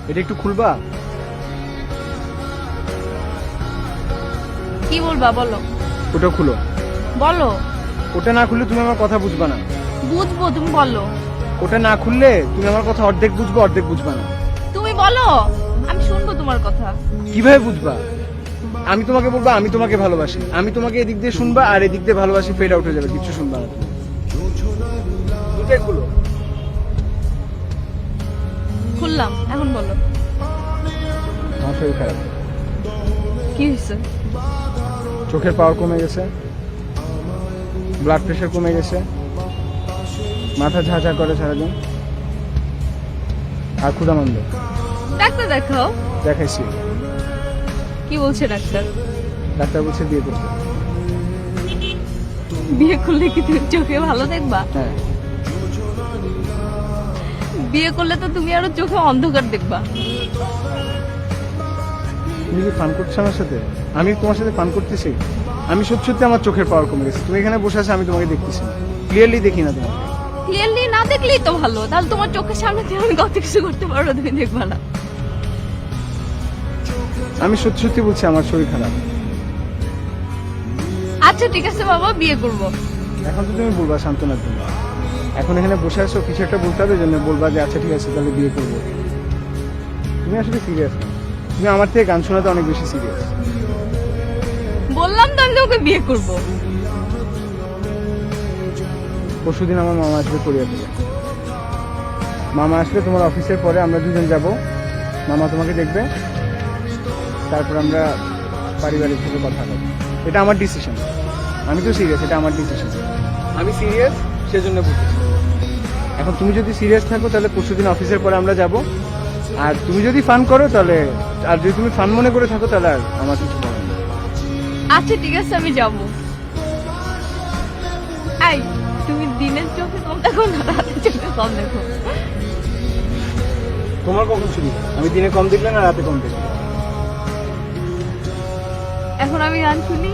এটা একটু খুলবা? কি বলবা বলো? ওটা খুলো। বলো। ওটা না খুললে তুমি আমার কথা বুঝবা না। বুঝবো, তুমি বলো। ওটা না খুললে তুমি আমার কথা অর্ধেক বুঝবো, অর্ধেক বুঝবা না। তুমি বলো, আমি শুনবো তোমার কথা। কিভাবে বুঝবা? আমি তোমাকে বলবো আমি তোমাকে ভালোবাসি, আমি তোমাকে এদিক দিয়ে শুনবা আর এদিক দিয়ে ভালোবাসি ফেড আউট হয়ে যাবে, কিছু শুনবা না তুমি। দুটাই খুলো। খুললাম, এখন বলো। আমার শরীর খারাপ, কি হয়েছে? চোখের পাওয়ার কমে গেছে, ব্লাড প্রেশার কমে গেছে, মাথা ঝাঁঝা করে সারাদিন, আর ক্ষুধামন্দ। ডাক্তার দেখাও। দেখাইছি, কি বলছে ডাক্তার? ডাক্তার বলছে বিয়ে করতে। বিয়ে করলে কি তুমি চোখে ভালো দেখবা? হ্যাঁ। বিয়ে করলে তো তুমি আরো চোখে অন্ধকার দেখবা। তুমি কি ফান করছো আমার সাথে? আমি তোমার সাথে ফান করতেছি? আমি সত্যি সত্যি আমার চোখের পাওয়ার কমে গেছে। তুমি এখানে বসে আছো, আমি তোমাকে দেখতেছি না, ক্লিয়ারলি দেখি না তোমাকে। ক্লিয়ারলি না দেখলেই তো ভালো, তাহলে তোমার চোখের সামনে দিয়ে আমি কত কিছু করতে পারবো, তুমি দেখবা না। আমি সত্যি সত্যি বলছি আমার শরীর খারাপ। আচ্ছা ঠিক আছে বাবা, বিয়ে করব। এখন তো তুমি বলবা সান্ত্বনার জন্য, এখন এখানে বসে আছো, কিছু একটা বলতে হবে জন্য বলবা যে আচ্ছা ঠিক আছে তাহলে বিয়ে করবো। তুমি আসলে সিরিয়াস না, তুমি আমার থেকে গান শোনাতে অনেক বেশি সিরিয়াস। বললাম তো আমি তোমাকে বিয়ে করব। পরশুদিন আমার মামা আসবে কোরিয়া থেকে। মামা আসলে তোমার অফিসের পরে আমরা দুজন যাব, মামা তোমাকে দেখবে, তারপর আমরা পারিবারিকভাবে কথা বলবো। এটা আমার ডিসিশন, আমি তো সিরিয়াস, এটা আমার ডিসিশন। আমি সিরিয়াস সেজন্য বলতেছি। এখন তুমি যদি সিরিয়াস থাকো তাহলে পরশুদিন অফিসের পরে আমরা যাব, আর তুমি যদি ফান করো তাহলে, আর যদি তুমি ফান মনে করে থাকো তাহলে আর আমার কিছু বলার নেই। আচ্ছা ঠিক আছে, আমি যাব। এই, তুমি দিনের চোখে কম দেখো না রাতের চোখে কম দেখো? তোমার কখন শুরু? আমি দিনে কম দেখলে না রাতে কম দেখলে? এখন আমি গান শুনি।